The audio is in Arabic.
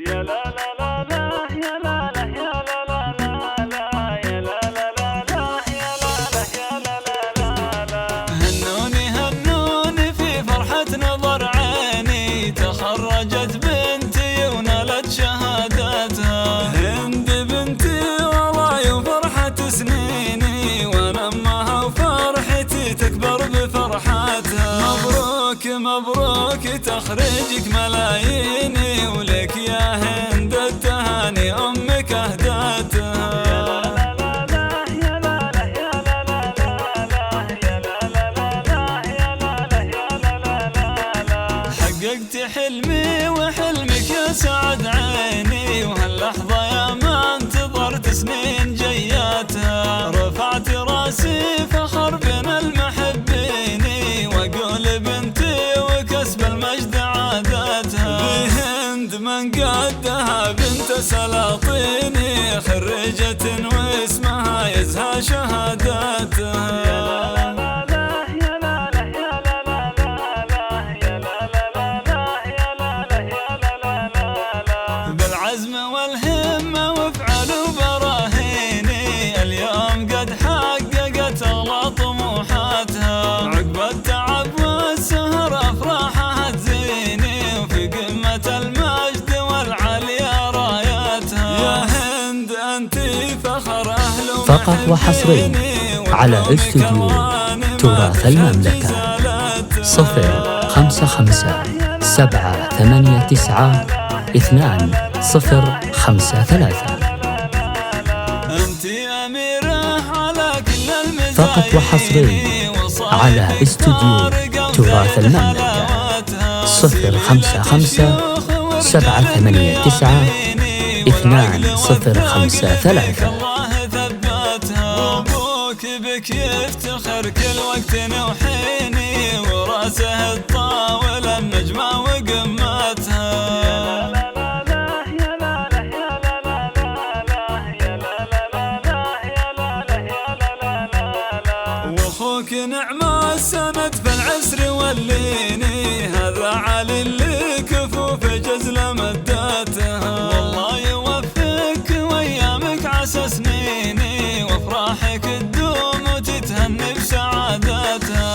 يا لا لا لا لا يا لا لا يا لا لا لا لا يا لا لا لا لا يا لا لا يا لا لا لا لا. هنوني هنوني في فرحة نظر عيني، تخرجت بنتي ونالت شهادتها. هند بنتي والله وفرحة سنيني، وانا امها وفرحتي تكبر بفرحتها. مبروك مبروك تخرجك ملاييني، ولك يا هند التهاني امك اهدتها. يا لا لا لا يا لا لا يا لا لا لا يا لا لا لا يا لا لا يا لا لا لا. حققت حلمي وحلمك يا سعد عيني، وهاللحظة يا ما انتظرت سنين جياتها. رفعت راسي فخر بين المحبين، واقول بنتي وكسب المجد عادتها. بهند من قدها بنت سلاطيني، خريجة واسمها يزهى شهادتها. يا لا لا يا لا لا يا لا لا يا لا لا يا لا لا يا لا لا. بالعزم والهمة وافعل وبراهيني، اليوم قد حققت اغلى طموحاتها. عقب التعب والسهر افراحها تزيني، وفي قمة المجد والعليا راياتها. يا هند انتي فخر اهل فقط وحصريا على استوديو تراث المملكة 055 789 2053. فقط وحصريا على استوديو تراث المملكة 055 789 2053. وابوك بك يفتخر كل وقت وحيني، وراسه الطاولة النجمة وقمتها. يا لا لا لا يا لا لا يا لا لا يا لا لا لا يا لا لا يا لا لا لا. واخوك نعمة السند في العسر والليني، هذا علي اللي كفوف جزل مدتها. والله يوفقك وايامك عسى سنيني، وافراحك تدوم وتتهني بسعادتها.